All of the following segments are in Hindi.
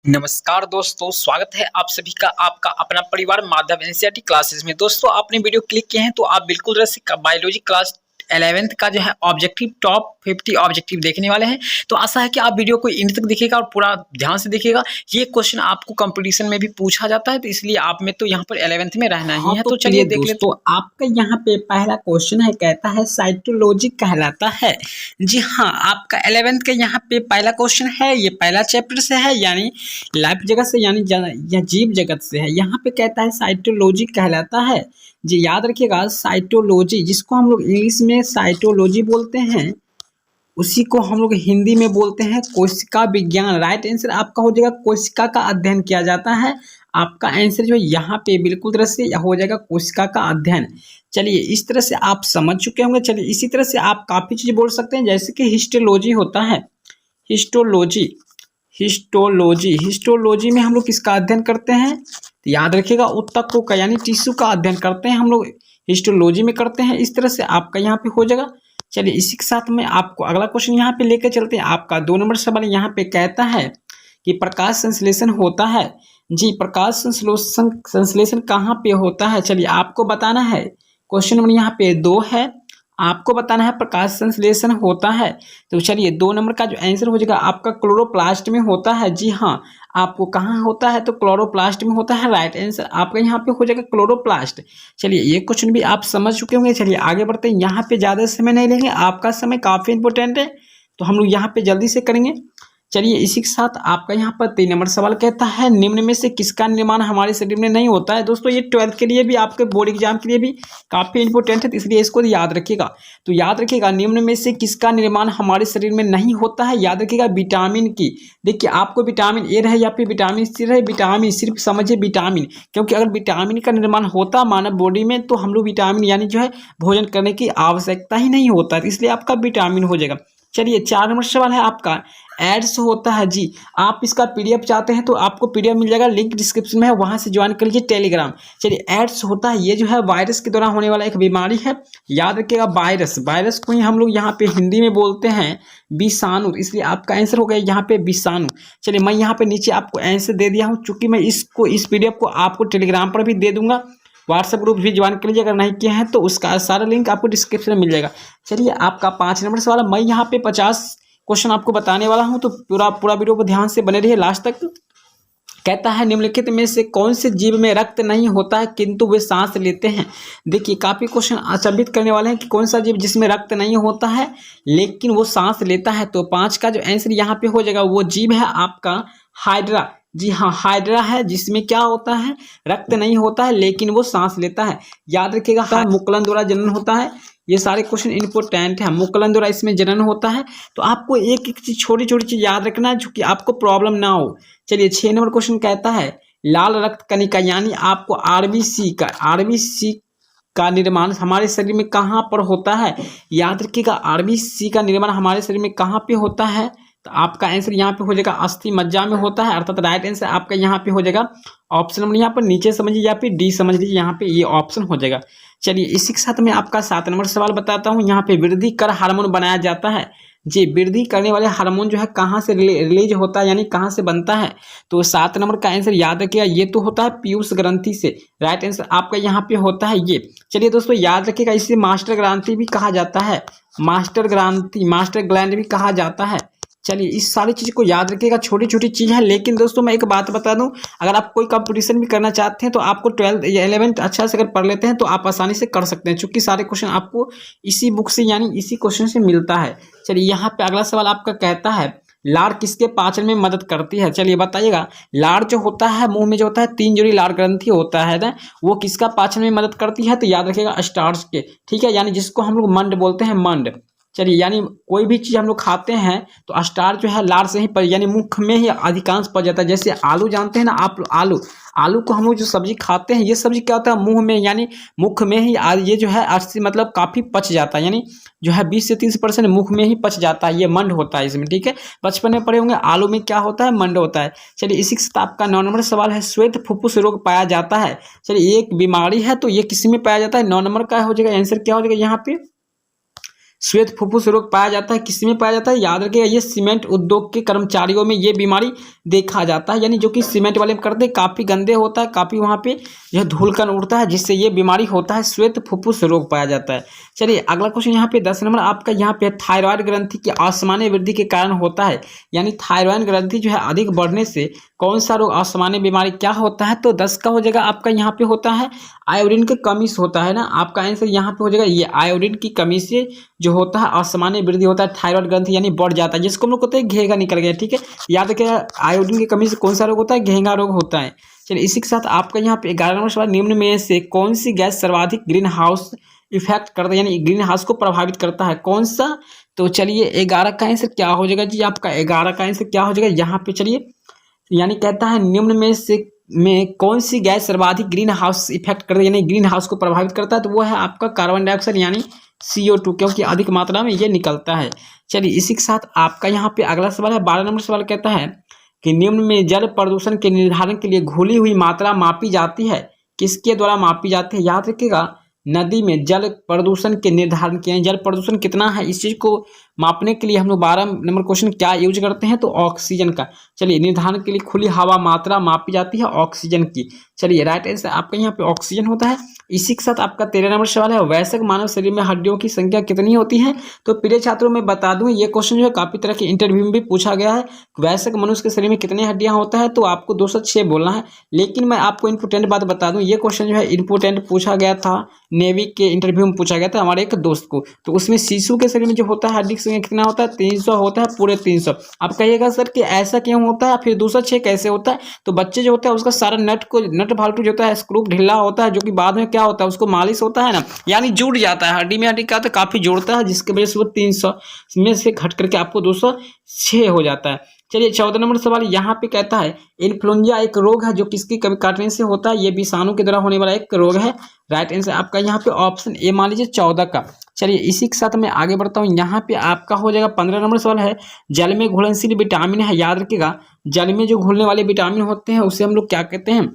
नमस्कार दोस्तों, स्वागत है आप सभी का आपका अपना परिवार माधव एनसीईआरटी क्लासेस में। दोस्तों, आपने वीडियो क्लिक किए हैं तो आप बिल्कुल तरह से बायोलॉजी क्लास 11th का जो है ऑब्जेक्टिव टॉप 50 ऑब्जेक्टिव देखने वाले हैं। तो आशा है कि आप वीडियो को एंड तक देखिएगा और पूरा ध्यान से देखिएगा। ये क्वेश्चन आपको कंपटीशन में भी पूछा जाता है, तो इसलिए आप में तो यहाँ पर 11th में रहना ही है। तो चलिए देख लेते दोस्तों, आपका यहाँ पे पहला क्वेश्चन है, कहता है साइटोलॉजी कहलाता है। जी हाँ, आपका 11th का यहाँ पे पहला क्वेश्चन है। ये पहला चैप्टर से है, यानी लाइफ जगत से, यानी या जीव जगत से है। यहाँ पे कहता है साइटोलॉजी कहलाता है। जी याद रखिएगा, साइटोलॉजी जिसको हम लोग इंग्लिश में साइटोलॉजी बोलते हैं, उसी को हम लोग हिंदी में बोलते हैं कोशिका विज्ञान। राइट आंसर आपका हो जाएगा कोशिका का अध्ययन किया जाता है। आपका आंसर जो है यहाँ पे बिल्कुल तरह से हो जाएगा कोशिका का अध्ययन। चलिए, इस तरह से आप समझ चुके होंगे। चलिए, इसी तरह से आप काफ़ी चीज़ बोल सकते हैं, जैसे कि हिस्टोलॉजी होता है। हिस्टोलॉजी हिस्टोलॉजी हिस्टोलॉजी में हम लोग किसका अध्ययन करते हैं? तो याद रखिएगा ऊतकों का, यानी टिश्यू का अध्ययन करते हैं हम लोग, हिस्टोलॉजी में करते हैं। इस तरह से आपका यहाँ पे हो जाएगा। चलिए, इसी के साथ में आपको अगला क्वेश्चन यहाँ पे लेकर चलते हैं। आपका 2 नंबर सवाल यहाँ पे कहता है कि प्रकाश संश्लेषण होता है। जी, प्रकाश संश्लेषण कहाँ पे होता है? चलिए, आपको बताना है। क्वेश्चन नंबर यहाँ पे 2 है, आपको बताना है प्रकाश संश्लेषण होता है। तो चलिए, 2 नंबर का जो आंसर हो जाएगा आपका क्लोरोप्लास्ट में होता है। जी हाँ, आपको कहाँ होता है? तो क्लोरोप्लास्ट में होता है। राइट आंसर आपका यहाँ पे हो जाएगा क्लोरोप्लास्ट। चलिए, ये क्वेश्चन भी आप समझ चुके होंगे। चलिए आगे बढ़ते हैं। यहाँ पे ज़्यादा समय नहीं लेंगे, आपका समय काफ़ी इंपॉर्टेंट है, तो हम लोग यहाँ पे जल्दी से करेंगे। चलिए, इसी के साथ आपका यहाँ पर 3 नंबर सवाल कहता है, निम्न में से किसका निर्माण हमारे शरीर में नहीं होता है? दोस्तों, ये 12th के लिए भी, आपके बोर्ड एग्जाम के लिए भी काफ़ी इंपॉर्टेंट है, तो इसलिए इसको याद रखिएगा। तो याद रखिएगा, निम्न में से किसका निर्माण हमारे शरीर में नहीं होता है? याद रखिएगा, विटामिन की। देखिए, आपको विटामिन ए रहे या फिर विटामिन सी रहे, विटामिन सिर्फ समझिए विटामिन, क्योंकि अगर विटामिन का निर्माण होता मानव बॉडी में तो हम लोग विटामिन यानी जो है भोजन करने की आवश्यकता ही नहीं होता, इसलिए आपका विटामिन हो जाएगा। चलिए, 4 नंबर सवाल है आपका, एड्स होता है। जी, आप इसका पीडीएफ चाहते हैं तो आपको पीडीएफ मिल जाएगा, लिंक डिस्क्रिप्शन में है, वहां से ज्वाइन कर लीजिए टेलीग्राम। चलिए, एड्स होता है, ये जो है वायरस के द्वारा होने वाला एक बीमारी है। याद रखिएगा, वायरस को ही हम लोग यहाँ पे हिंदी में बोलते हैं विषाणु, इसलिए आपका आंसर हो गया यहाँ पे विषाणु। चलिए, मैं यहाँ पे नीचे आपको आंसर दे दिया हूँ, चूंकि मैं इस पीडीएफ को आपको टेलीग्राम पर भी दे दूंगा, व्हाट्सएप ग्रुप भी ज्वाइन कर लीजिए अगर नहीं किए हैं तो उसका सारा लिंक आपको डिस्क्रिप्शन में मिल जाएगा। चलिए, आपका 5 नंबर सवाल है। मैं यहाँ पे 50 क्वेश्चन आपको बताने वाला हूँ, तो पूरा वीडियो को ध्यान से बने रहिए लास्ट तक। कहता है, निम्नलिखित में से कौन से जीव में रक्त नहीं होता है किंतु वे सांस लेते हैं? देखिए, काफी क्वेश्चन अचंभित करने वाले हैं कि कौन सा जीव जिसमें रक्त नहीं होता है लेकिन वो सांस लेता है। तो 5 का जो आंसर यहाँ पे हो जाएगा, वो जीव है आपका हाइड्रा। जी हाँ, हाइड्रा है, जिसमें क्या होता है, रक्त नहीं होता है लेकिन वो सांस लेता है। याद रखिएगा, मुकुलन द्वारा जनन होता है। ये सारे क्वेश्चन इंपॉर्टेंट है, मुकुलन द्वारा इसमें जनन होता है। तो आपको एक एक चीज, छोटी छोटी चीज याद रखना है, जो कि आपको प्रॉब्लम ना हो। चलिए, 6 नंबर क्वेश्चन कहता है, लाल रक्त कणिका यानी आपको आरबीसी का निर्माण हमारे शरीर में कहाँ पर होता है? याद रखिएगा, आरबीसी का निर्माण हमारे शरीर में कहाँ पे होता है? तो आपका आंसर यहाँ पे हो जाएगा अस्थि मज्जा में होता है, अर्थात राइट आंसर आपका यहाँ पे हो जाएगा ऑप्शन नंबर, यहाँ पर नीचे समझिए या फिर डी समझ लीजिए, यहाँ पे ये ऑप्शन हो जाएगा। चलिए, इसी के साथ में आपका 7 नंबर सवाल बताता हूँ। यहाँ पे वृद्धि कर हार्मोन बनाया जाता है। जी, वृद्धि करने वाले हार्मोन जो है कहाँ से रिलीज होता है, यानी कहाँ से बनता है? तो 7 नंबर का आंसर याद रखिएगा, ये तो होता है पीयूष ग्रंथि से। राइट आंसर आपका यहाँ पे होता है ये। चलिए दोस्तों, याद रखिएगा, इसे मास्टर ग्रंथि भी कहा जाता है, मास्टर ग्लैंड भी कहा जाता है। चलिए, इस सारी चीज़ को याद रखिएगा, छोटी छोटी चीज़ है। लेकिन दोस्तों, मैं एक बात बता दूं, अगर आप कोई कंपटीशन भी करना चाहते हैं तो आपको 12th या 11th अच्छा से अगर पढ़ लेते हैं तो आप आसानी से कर सकते हैं, क्योंकि सारे क्वेश्चन आपको इसी बुक से यानी इसी क्वेश्चन से मिलता है। चलिए, यहाँ पे अगला सवाल आपका कहता है, लार किसके पाचन में मदद करती है? चलिए बताइएगा, लार जो होता है, मुंह में जो होता है 3 जोड़ी लार ग्रंथि होता है ना, वो किसका पाचन में मदद करती है? तो याद रखिएगा स्टार्च के, ठीक है, यानी जिसको हम लोग मंड बोलते हैं, मंड। चलिए, यानी कोई भी चीज़ हम लोग खाते हैं तो स्टार्च जो है लार से ही यानी मुख में ही अधिकांश पच जाता है। जैसे आलू जानते हैं ना आप, आलू को हम लोग जो सब्जी खाते हैं, ये सब्जी क्या होता है, मुंह में यानी मुख में ही ये जो है 80 मतलब काफ़ी पच जाता है, यानी जो है 20 से 30% मुख में ही पच जाता है, ये मंड होता है इसमें, ठीक है। बचपन में पढ़े होंगे, आलू में क्या होता है, मंड होता है। चलिए, इसी के साथ आपका 9 नंबर सवाल है, श्वेत फुफ्फुस रोग पाया जाता है। चलिए, एक बीमारी है, तो ये किसी में पाया जाता है? 9 नंबर का हो जाएगा आंसर, क्या हो जाएगा यहाँ पे? श्वेत फुफ्फुस रोग पाया जाता है किसमें पाया जाता है, याद रखिएगा ये सीमेंट उद्योग के कर्मचारियों में ये बीमारी देखा जाता है, यानी जो कि सीमेंट वाले करते हैं काफ़ी गंदे होता है, काफ़ी वहाँ पे जो है धूलकण उड़ता है जिससे ये बीमारी होता है, श्वेत फुफ्फुस रोग पाया जाता है। चलिए अगला क्वेश्चन यहाँ पे 10 नंबर आपका यहाँ पे थायराइड ग्रंथि की असामान्य वृद्धि के कारण होता है, यानी थायराइड ग्रंथि जो है अधिक बढ़ने से कौन सा रोग असामान्य बीमारी क्या होता है, तो 10 का हो जाएगा आपका यहाँ पे होता है आयोडीन की कमी से होता है ना, आपका आंसर यहाँ पे हो जाएगा ये आयोडीन की कमी से जो होता है असामान्य वृद्धि होता है, थायराइड ग्रंथि यानी बढ़ जाता है, जिसको हम लोग कहते हैं घेंगा निकल गया। ठीक है, याद रखिएगा आयोडीन की कमी से कौन सा रोग होता है, घेंगा रोग होता है। चलिए इसी के साथ आपका यहाँ पे 11 नंबर सवाल, निम्न में से कौन सी गैस सर्वाधिक ग्रीन हाउस इफेक्ट करता है, यानी ग्रीन हाउस को प्रभावित करता है, कौन सा, तो चलिए 11 का आंसर क्या हो जाएगा जी, आपका 11 का आंसर क्या हो जाएगा यहाँ पे, चलिए यानी कहता है निम्न में से में कौन सी गैस सर्वाधिक ग्रीन हाउस इफेक्ट करता है, यानी ग्रीन हाउस को प्रभावित करता है, तो वो है आपका कार्बन डाइऑक्साइड यानी CO2, क्योंकि अधिक मात्रा में ये निकलता है। चलिए इसी के साथ आपका यहाँ पे अगला सवाल है 12 नंबर सवाल, कहता है कि निम्न में जल प्रदूषण के निर्धारण के लिए घुली हुई मात्रा मापी जाती है, किसके द्वारा मापी जाती है, याद रखिएगा नदी में जल प्रदूषण के निर्धारण के, जल प्रदूषण कितना है इस चीज को मापने के लिए हम लोग 12 नंबर क्वेश्चन क्या यूज करते हैं, तो ऑक्सीजन का। चलिए निर्धारण के लिए खुली हवा मात्रा मापी जाती है ऑक्सीजन की। चलिए राइट आंसर आपका यहाँ पे ऑक्सीजन होता है। इसी के साथ आपका 13 नंबर सवाल है, वयस्क मानव शरीर में हड्डियों की संख्या कितनी होती है, तो प्रिय छात्रों में बता दूं ये क्वेश्चन जो है काफी तरह के इंटरव्यू में भी पूछा गया है, वयस्क मनुष्य के शरीर में कितनी हड्डियां होता है, तो आपको 206 बोलना है। लेकिन मैं आपको इंपोर्टेंट बात बता दूं, ये क्वेश्चन जो है इंपोर्टेंट पूछा गया था, नेवी के इंटरव्यू में पूछा गया था हमारे एक दोस्त को, तो उसमें शिशु के शरीर में जो होता है हड्डी की संख्या कितना होता है, 300 होता है, पूरे 300। आप कहिएगा सर कि ऐसा क्यों होता है, फिर 206 कैसे होता है, तो बच्चे जो होता है उसका सारा नट भाल्टू जो होता है स्क्रू ढीला होता है, जो कि बाद में क्या होता है उसको मालिश होता है ना, यानी जुड़ जाता है हड्डी में, हड्डी का तो काफी जोड़ता है, जिसकी वजह से वो 300 में से घट करके आपको 206 हो जाता है। चलिए 14 नंबर सवाल यहाँ पे कहता है इन्फ्लुएंजा एक रोग है जो किसकी कभी काटने से होता है, ये विषाणु के द्वारा होने वाला एक रोग है। राइट आंसर आपका यहाँ पे ऑप्शन ए मान लीजिए 14 का। चलिए इसी के साथ मैं आगे बढ़ता हूँ, यहाँ पे आपका हो जाएगा 15 नंबर सवाल है, जल में घुलनशील विटामिन है, याद रखिएगा जल में जो घुलने वाले विटामिन होते हैं उसे हम लोग क्या कहते हैं,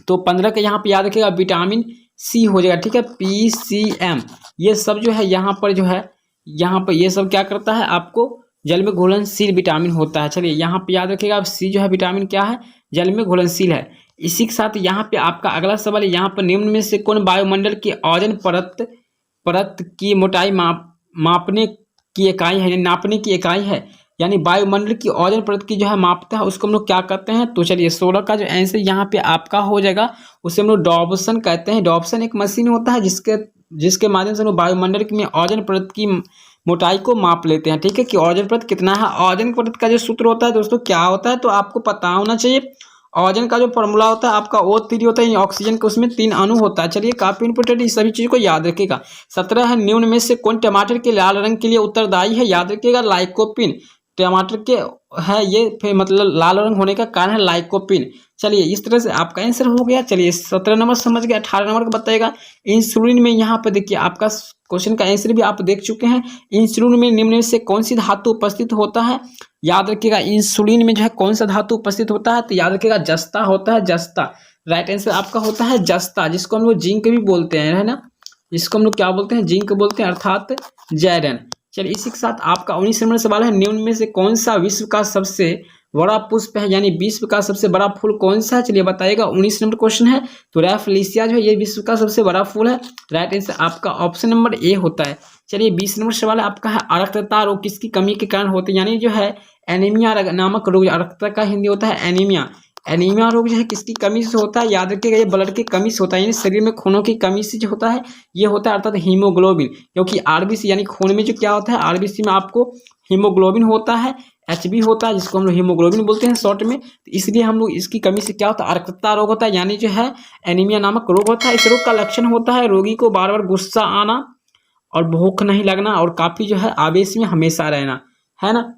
तो 15 का यहाँ पे याद रखिएगा विटामिन सी हो जाएगा। ठीक है, PCM ये सब जो है यहाँ पर जो है यहाँ पर ये सब क्या करता है, आपको जल में घुलनशील विटामिन होता है। चलिए यहाँ पे याद रखिएगा सी जो है विटामिन क्या है, जल में घुलनशील है। इसी के साथ यहाँ पे आपका अगला सवाल है, यहाँ पर निम्न में से कौन वायुमंडल की ओजोन परत की मोटाई मापने की इकाई है, नापने की इकाई है, यानी वायुमंडल की ओजोन परत की जो है मापता है उसको हम लोग क्या कहते हैं, तो चलिए 16 का जो आंसर यहाँ पे आपका हो जाएगा उसे हम लोग डॉप्सन कहते हैं। डॉप्सन एक मशीन होता है जिसके माध्यम से हम लोग वायुमंडल में ओजोन परत की मोटाई को माप लेते हैं। ठीक है, कि ओजोन परत कितना है, ओजोन परत का जो सूत्र होता है दोस्तों क्या होता है, तो आपको पता होना चाहिए। ओजोन का जो फॉर्मूला होता है आपका O3 होता है, ऑक्सीजन के उसमें 3 अणु होता है। चलिए काफी इंपोर्टेंट, इस सभी चीज को याद रखिएगा। 17 है, निम्न में से कौन टमाटर के लाल रंग के लिए उत्तरदायी है, याद रखिएगा लाइकोपिन। टमाटर के है ये फिर मतलब लाल रंग होने का कारण है लाइकोपिन। चलिए इस तरह से आपका आंसर हो गया। चलिए 17 नंबर समझ गए। 18 नंबर का बताएगा इंसुलिन में, यहाँ पर देखिए आपका क्वेश्चन का आंसर भी आप देख चुके हैं। इंसुलिन में निम्न में से कौन सी धातु उपस्थित होता है, याद रखिएगा इंसुलिन में जो है कौन सा धातु उपस्थित होता है, तो याद रखिएगा जस्ता होता है, जस्ता। राइट आंसर आपका होता है जस्ता, जिसको हम लोग जिंक भी बोलते हैं, है ना, जिसको हम लोग क्या बोलते हैं, जिंक बोलते हैं, अर्थात जायरन। चलिए इसी के साथ आपका 19 नंबर सवाल है, निम्न में से कौन सा विश्व का सबसे बड़ा पुष्प है, यानी विश्व का सबसे बड़ा फूल कौन सा है, चलिए बताइएगा। 19 नंबर क्वेश्चन है, तो रैफलेशिया जो है ये विश्व का सबसे बड़ा फूल है। राइट आंसर आपका ऑप्शन नंबर ए होता है। चलिए 20 नंबर सवाल है आपका है, अरक्तता रोग किसकी कमी के कारण होते हैं, यानी जो है एनीमिया नामक रोग, अरक्तता का हिंदी होता है एनीमिया। एनीमिया रोग जो है किसकी कमी से होता है, याद रखिएगा ये ब्लड की कमी से होता है, यानी शरीर में खूनों की कमी से जो होता है ये होता है, अर्थात हीमोग्लोबिन। क्योंकि आरबीसी यानी खून में जो क्या होता है, आरबीसी में आपको हीमोग्लोबिन होता है, HB होता है, जिसको हम लोग हीमोग्लोबिन बोलते हैं शॉर्ट में, तो इसलिए हम लोग इसकी कमी से क्या होता है, अरक्तता रोग होता है, यानी जो है एनीमिया नामक रोग होता है। इस रोग का लक्षण होता है रोगी को बार बार गुस्सा आना और भूख नहीं लगना और काफी जो है आवेश में हमेशा रहना, है ना।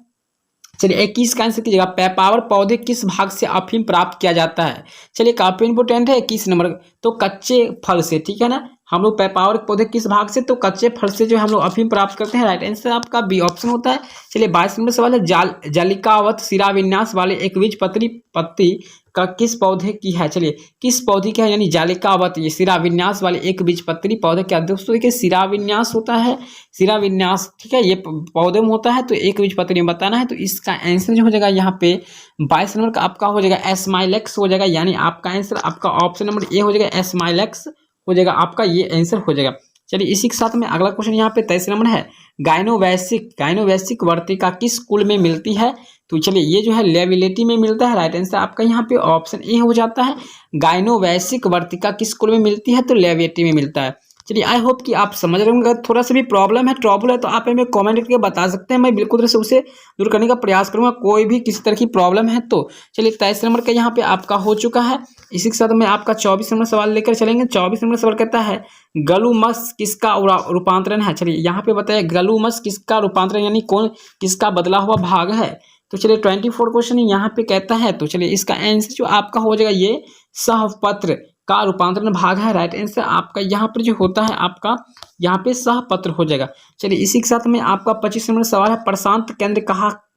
चलिए 21 का आंसर कीजिएगा, पेपावर पौधे किस भाग से अफीम प्राप्त किया जाता है, चलिए काफी इंपोर्टेंट है 21 नंबर, तो कच्चे फल से, ठीक है ना, हम लोग पैपावर पौधे किस भाग से, तो कच्चे फल से जो हम लोग अफीम प्राप्त करते हैं। राइट आंसर आपका बी ऑप्शन होता है। चलिए 22 नंबर सवाल है, जालिकावत शिराविन्यास वाले एक बीजपत्री पत्ती का किस पौधे की है। चलिए किस पौधे की है, यानी जालिकावत ये शिराविन्यास वाले एक बीजपत्री पौधे क्या। दोस्तों देखिए शिराविन्यास होता है, शिराविन्यास ठीक है, ये पौधे में होता है, तो एक बीजपत्री में बताना है। तो इसका आंसर जो हो जाएगा यहाँ पे 22 नंबर का आपका हो जाएगा एस्माइलेक्स हो जाएगा, यानी आपका आंसर आपका ऑप्शन नंबर ए हो जाएगा, एस्माइलेक्स हो जाएगा आपका ये आंसर हो जाएगा। चलिए इसी के साथ में अगला क्वेश्चन यहाँ पे 23 नंबर है, गाइनोवैसिक वर्तिका किस कुल में मिलती है। तो चलिए ये जो है लेविलेटी में मिलता है। राइट आंसर आपका यहाँ पे ऑप्शन ए हो जाता है, गाइनोवैसिक वर्तिका किस कुल में मिलती है, तो लेविलेटी में मिलता है। चलिए आई होप कि आप समझ रहे होंगे। अगर थोड़ा सा भी प्रॉब्लम है ट्रबल है तो आप हमें कमेंट करके बता सकते हैं, मैं बिल्कुल तरह से उसे दूर करने का प्रयास करूंगा, कोई भी किसी तरह की प्रॉब्लम है तो। चलिए 23 नंबर का यहाँ पे आपका हो चुका है। इसी के साथ में आपका 24 नंबर सवाल लेकर चलेंगे। 24 नंबर सवाल कहता है गलूमस किसका रूपांतरण है। चलिए यहाँ पे बताया गलूमस किसका रूपांतरण, यानी कौन किसका बदला हुआ भाग है। तो चलिए 24 क्वेश्चन यहाँ पे कहता है, तो चलिए इसका आंसर जो आपका हो जाएगा ये सहपत्र का रूपांतरण भाग है। राइट आंसर आपका यहाँ पर जो होता है आपका यहाँ पे सहपत्र हो जाएगा। चलिए इसी के साथ में आपका 25 नंबर सवाल है, प्रशांत केंद्र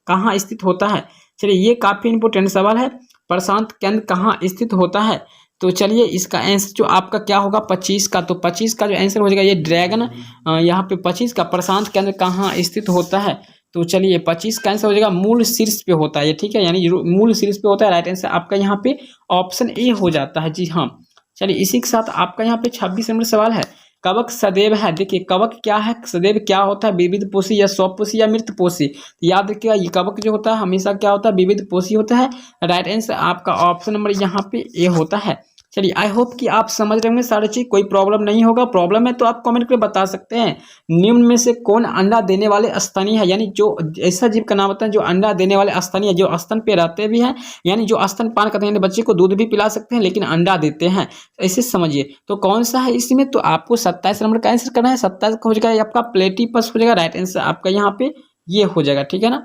कहाँ स्थित होता है। चलिए ये काफी इंपोर्टेंट सवाल है, प्रशांत केंद्र कहाँ स्थित होता है। तो चलिए इसका आंसर जो आपका क्या होगा 25 का, तो 25 का जो आंसर हो जाएगा ये ड्रैगन, यहाँ पे 25 का प्रशांत केंद्र कहाँ स्थित होता है। तो चलिए 25 का आंसर हो जाएगा मूल शीर्ष पे होता है ये, ठीक है, यानी मूल शीर्ष पे होता है। राइट आंसर आपका यहाँ पे ऑप्शन ए हो जाता है, जी हाँ। चलिए इसी के साथ आपका यहाँ पे 26 नंबर सवाल है, कवक सदैव है। देखिए कवक क्या है, सदैव क्या होता है, विविध पोषी या स्वपोषी या मृत पोषी। याद रखिएगा ये कवक जो होता है हमेशा क्या होता है, विविध पोषी होता है। राइट आंसर आपका ऑप्शन नंबर यहाँ पे ए होता है। चलिए आई होप कि आप समझ रहे होंगे सारी चीज, कोई प्रॉब्लम नहीं होगा। प्रॉब्लम है तो आप कमेंट करके बता सकते हैं। निम्न में से कौन अंडा देने वाले स्तनी है, यानी जो ऐसा जीव का नाम होता है जो अंडा देने वाले स्तनी है, जो स्तन पे रहते भी हैं, यानी जो स्तनपान करते हैं, बच्चे को दूध भी पिला सकते हैं लेकिन अंडा देते हैं, ऐसे समझिए। तो कौन सा है इसमें, तो आपको 27 नंबर का आंसर करना है। 27 का हो जाएगा आपका प्लेटिपस हो जाएगा। राइट आंसर आपका यहाँ पे ये हो जाएगा, ठीक है ना।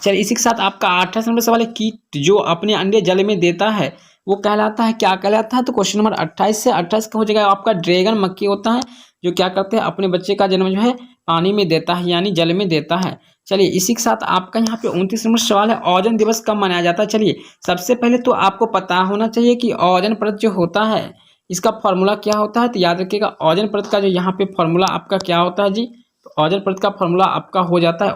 चलिए इसी के साथ आपका 28 नंबर सवाल है, कीट जो अपने अंडे जल में देता है वो कहलाता है, क्या कहलाता है। तो क्वेश्चन नंबर 28 से 28 का हो जाएगा आपका ड्रैगन मक्खी होता है, जो क्या करते हैं अपने बच्चे का जन्म जो है पानी में देता है, यानी जल में देता है। चलिए इसी के साथ आपका यहाँ पे 29 नंबर सवाल है, ओजोन दिवस कब मनाया जाता है। चलिए सबसे पहले तो आपको पता होना चाहिए कि ओजोन परत जो होता है इसका फॉर्मूला क्या होता है। तो याद रखिएगा ओजोन परत का जो यहाँ पे फॉर्मूला आपका क्या होता है जी, तो ओजोन परत का फॉर्मूला आपका हो जाता है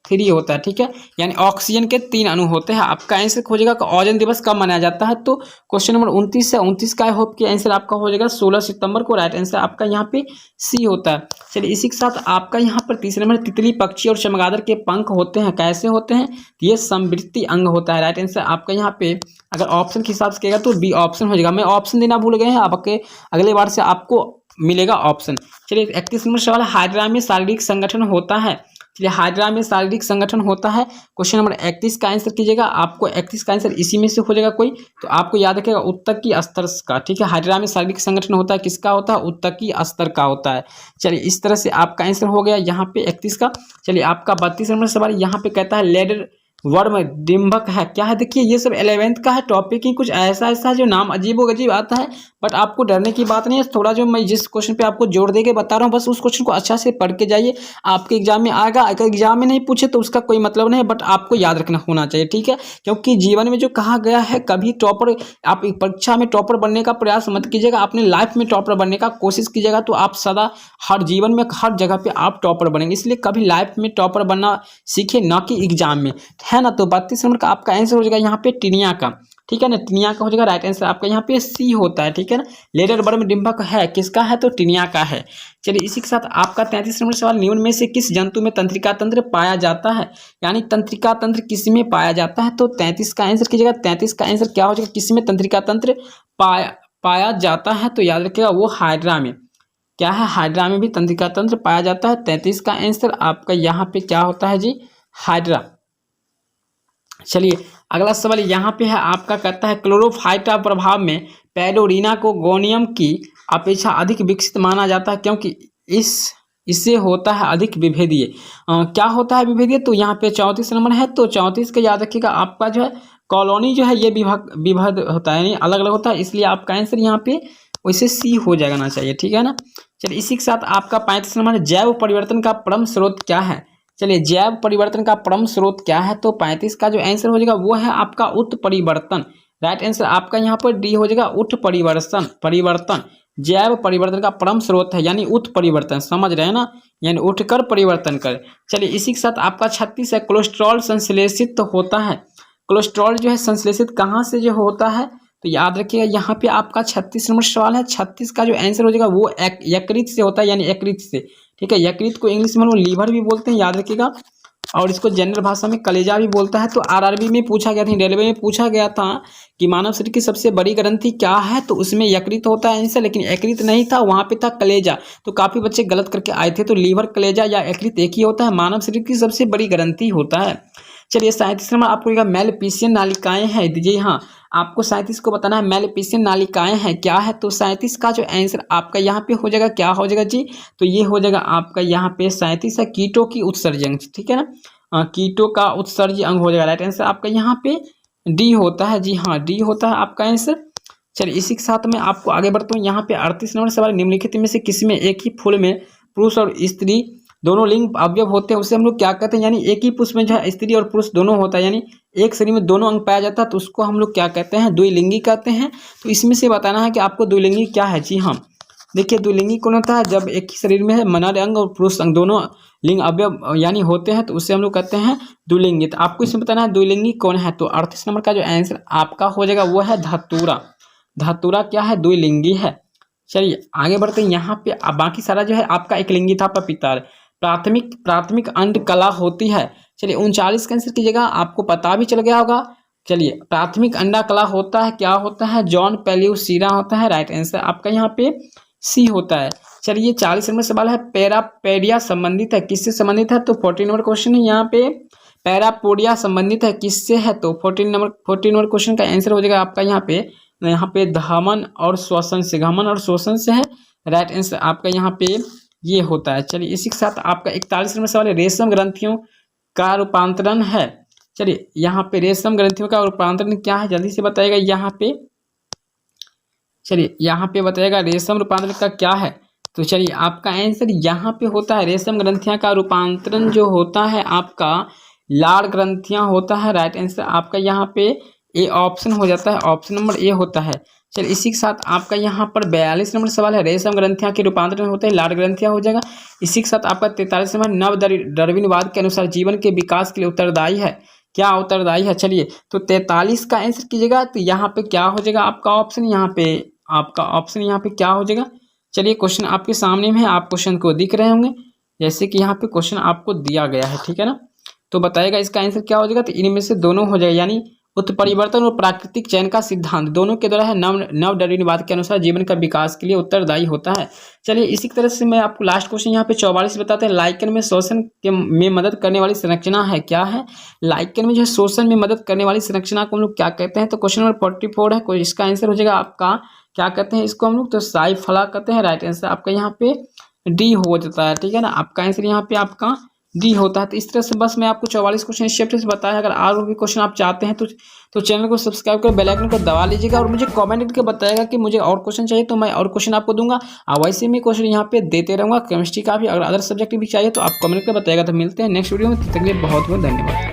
O3 होता है, ठीक है, यानी ऑक्सीजन के 3 अणु होते हैं। आपका आंसर हो जाएगा कि ओजोन दिवस कब मनाया जाता है। तो क्वेश्चन नंबर 29 से 29 का आई होप कि आंसर आपका हो जाएगा 16 सितंबर को। राइट आंसर आपका यहाँ पे सी होता है। चलिए इसी के साथ आपका यहाँ पर तीसरे नंबर, तितली पक्षी और चमगादड़ के पंख होते हैं, कैसे होते हैं, ये समवृत्ति अंग होता है। राइट आंसर आपका यहाँ पे अगर ऑप्शन के हिसाब से कहेगा तो बी ऑप्शन हो जाएगा। मैं ऑप्शन देना भूल गए हैं, आपके अगले बार से आपको मिलेगा ऑप्शन। चलिए 31 नंबर सवाल, हाइड्रा में शारीरिक संगठन होता है। चलिए हाइड्रा में शारीरिक संगठन होता है। क्वेश्चन नंबर 31 का आंसर कीजिएगा, आपको 31 का आंसर इसी में से हो जाएगा कोई, तो आपको याद रखिएगा उत्तकी स्तर का, ठीक है। हाइड्रा में शारीरिक संगठन होता है, किसका होता है, उत्तकी स्तर का होता है। चलिए इस तरह से आपका आंसर हो गया यहाँ पे 31 का। चलिए आपका 32 नंबर सवाल यहाँ पे कहता है लेडर वर्म डिम्बक है, क्या है। देखिए ये सब 11th का है टॉपिक ही, कुछ ऐसा ऐसा जो नाम अजीबोगरीब आता है, बट आपको डरने की बात नहीं है। थोड़ा जो मैं जिस क्वेश्चन पे आपको जोर दे के बता रहा हूँ, बस उस क्वेश्चन को अच्छा से पढ़ के जाइए, आपके एग्जाम में आएगा। अगर एग्जाम में नहीं पूछे तो उसका कोई मतलब नहीं है, बट आपको याद रखना होना चाहिए, ठीक है। क्योंकि जीवन में जो कहा गया है, कभी टॉपर आप परीक्षा में टॉपर बनने का प्रयास मत कीजिएगा, अपने लाइफ में टॉपर बनने का कोशिश कीजिएगा, तो आप सदा हर जीवन में हर जगह पे आप टॉपर बनेंगे। इसलिए कभी लाइफ में टॉपर बनना सीखे, ना कि एग्जाम में, है ना। तो 32 नंबर का आपका आंसर हो जाएगा यहाँ पे टिनिया का, ठीक है ना, टिनिया का हो जाएगा। राइट आंसर आपका यहाँ पे सी होता है, ठीक है ना। लेडर वर्म डिम्बक है, किसका है, तो टिनिया का है। चलिए इसी के साथ आपका 33 नंबर सवाल, निम्न में से किस जंतु में तंत्रिका तंत्र पाया जाता है, यानी तंत्रिका तंत्र किस में पाया जाता है। तो 33 का आंसर कीजिएगा, 33 का आंसर क्या हो जाएगा, किस में तंत्रिका तंत्र पाया जाता है। तो याद रखिएगा वो हाइड्रा में, क्या है, हाइड्रा में भी तंत्रिका तंत्र पाया जाता है। 33 का आंसर आपका यहाँ पे क्या होता है जी, हाइड्रा। चलिए अगला सवाल यहाँ पे है आपका, कहता है क्लोरोफाइटा प्रभाव में पैडोरिना को गोनियम की अपेक्षा अधिक विकसित माना जाता है, क्योंकि इससे होता है अधिक विभेदीय। क्या होता है विभेदीय, तो यहाँ पे 34 नंबर है। तो 34 का याद रखिएगा, आपका जो है कॉलोनी जो है ये विभक्त होता है, यानी अलग अलग होता है, इसलिए आपका आंसर यहाँ पे वैसे सी हो जाना ना चाहिए, ठीक है ना। चलिए इसी के साथ आपका 35 नंबर, जैव परिवर्तन का परम स्रोत क्या है। चलिए जैव परिवर्तन का परम स्रोत क्या है, तो 35 का जो आंसर हो जाएगा वो है आपका उत्परिवर्तन। राइट आंसर आपका यहाँ पर डी हो जाएगा, उत्परिवर्तन। जैव परिवर्तन का परम स्रोत है यानी उत्परिवर्तन, समझ रहे हैं ना, यानी उठकर परिवर्तन कर। चलिए इसी के साथ आपका 36 है, कोलेस्ट्रॉल संश्लेषित होता है। कोलेस्ट्रॉल जो है संश्लेषित कहाँ से जो होता है, तो याद रखिएगा यहाँ पे आपका 36 नंबर सवाल है। 36 का जो आंसर हो जाएगा वो यकृत से होता है, यानी यकृत से, ठीक है। यकृत को इंग्लिश में हम लोग लीवर भी बोलते हैं, याद रखिएगा, और इसको जनरल भाषा में कलेजा भी बोलता है। तो आरआरबी में पूछा गया था, रेलवे में पूछा गया था कि मानव शरीर की सबसे बड़ी ग्रंथि क्या है, तो उसमें यकृत होता है आंसर, लेकिन यकृत नहीं था, वहां पे था कलेजा। तो काफी बच्चे गलत करके आए थे। तो लीवर, कलेजा या यकृत एक ही होता है, मानव शरीर की सबसे बड़ी ग्रंथि होता है। चलिए 37 नंबर आपको मेलफिशियन नालिकाएं हैं, दीजिए हाँ, आपको 37 को बताना है मेलफिशियन नालिकाएं हैं क्या है। तो 37 का जो आंसर आपका यहाँ पे हो जाएगा, क्या हो जाएगा जी, तो ये हो जाएगा आपका यहाँ पे 37 है कीटों की उत्सर्जी अंग, ठीक है ना, कीटों का उत्सर्जी अंग हो जाएगा। राइट आंसर आपका यहाँ पे डी होता है, जी हाँ डी होता है आपका आंसर। चलिए इसी के साथ में आपको आगे बढ़ता हूँ। यहाँ पे 38 नंबर सवाल, निम्नलिखित में से किसमें एक ही फूल में पुरुष और स्त्री दोनों लिंग अवयव होते हैं, उसे हम लोग क्या कहते हैं, यानी एक ही पुष्प में जो है स्त्री और पुरुष दोनों होता है, यानी एक शरीर में दोनों अंग पाया जाता है, तो उसको हम लोग क्या कहते हैं, द्विलिंगी कहते हैं। तो इसमें से बताना है कि आपको द्विलिंगी क्या है। जी हाँ, देखिए द्विलिंगी कौन होता है, जब एक ही शरीर में है मर्द अंग और पुरुष अंग दोनों लिंग अवयव यानी होते हैं, तो उसे हम लोग कहते हैं द्विलिंगी। तो आपको इसमें बताना है द्विलिंगी कौन है। तो 38 नंबर का जो आंसर आपका हो जाएगा वो है धतूरा। धतूरा क्या है, द्विलिंगी है। चलिए आगे बढ़ते हैं। यहाँ पे बाकी सारा जो है आपका एक लिंगी था, पपीता। प्राथमिक अंड कला होती है। चलिए 39 का आंसर कीजिएगा, आपको पता भी चल गया होगा। चलिए प्राथमिक अंडा कला होता है, क्या होता है, जॉन पेल्यूसीरा होता है। राइट आंसर आपका यहाँ पे सी होता है। चलिए 40 नंबर सवाल है, पैरापोडिया संबंधित है, किससे संबंधित है, तो 14 नंबर क्वेश्चन है यहाँ पे, पैरापोडिया संबंधित है किससे है, तो 14 नंबर क्वेश्चन का आंसर हो जाएगा आपका यहाँ पे धमन और श्वसन से, घमन और श्वसन से है। राइट आंसर आपका यहाँ पे ये होता है। चलिए इसी के साथ आपका 41 नंबर सवाल है, रेशम ग्रंथियों का रूपांतरण है। चलिए यहाँ पे रेशम ग्रंथियों का रूपांतरण क्या है, जल्दी से बताइएगा यहाँ पे। चलिए यहाँ पे बताइएगा रेशम रूपांतरण का क्या है। तो चलिए आपका आंसर यहाँ पे होता है, रेशम ग्रंथियां का रूपांतरण जो होता है आपका लाड़ ग्रंथियां होता है। राइट आंसर आपका यहाँ पे ए ऑप्शन हो जाता है, ऑप्शन नंबर ए होता है। चलिए इसी के साथ आपका यहाँ पर 42 नंबर सवाल है, रेशम ग्रंथियां के रूपांतरण होते हैं, लाड़ ग्रंथियां हो जाएगा। इसी के साथ आपका 43 नंबर, नव डार्विनवाद के अनुसार जीवन के विकास के लिए उत्तरदायी है, क्या उत्तरदायी है। चलिए तो 43 का आंसर कीजिएगा, तो यहाँ पे क्या हो जाएगा आपका ऑप्शन, यहाँ पे आपका ऑप्शन यहाँ पे क्या हो जाएगा। चलिए क्वेश्चन आपके सामने में है, आप क्वेश्चन को दिख रहे होंगे, जैसे कि यहाँ पे क्वेश्चन आपको दिया गया है, ठीक है ना। तो बताइएगा इसका आंसर क्या हो जाएगा, तो इनमें से दोनों हो जाएगा, यानी उत्परिवर्तन और प्राकृतिक चयन का सिद्धांत दोनों के द्वारा है नव डार्विनवाद के अनुसार जीवन का विकास के लिए उत्तरदायी होता है। चलिए इसी तरह से मैं आपको लास्ट क्वेश्चन यहाँ पे 44 बताते हैं, लाइकन में शोषण में मदद करने वाली संरचना है, क्या है, लाइकन में जो है शोषण में मदद करने वाली संरचना को हम लोग क्या कहते हैं, तो क्वेश्चन नंबर 44 है, कोई इसका आंसर हो जाएगा आपका, क्या कहते हैं इसको हम लोग, तो साइफला कहते हैं। राइट आंसर आपका यहाँ पे डी हो जाता है, ठीक है ना, आपका आंसर यहाँ पे आपका डी होता है। तो इस तरह से बस मैं आपको 44 क्वेश्चन इस चैप्टर से बताया। अगर और भी क्वेश्चन आप चाहते हैं तो चैनल को सब्सक्राइब कर बेल आइकन को दबा लीजिएगा, और मुझे कमेंट करके बताएगा कि मुझे और क्वेश्चन चाहिए, तो मैं और क्वेश्चन आपको दूंगा। वैसे मैं क्वेश्चन यहाँ पे देते रहूँगा, केमिस्ट्री का भी, अगर अदर सब्जेक्ट भी चाहिए तो आप कमेंट करके बताएगा। तो मिलते हैं नेक्स्ट वीडियो में, तब तक के लिए बहुत बहुत धन्यवाद।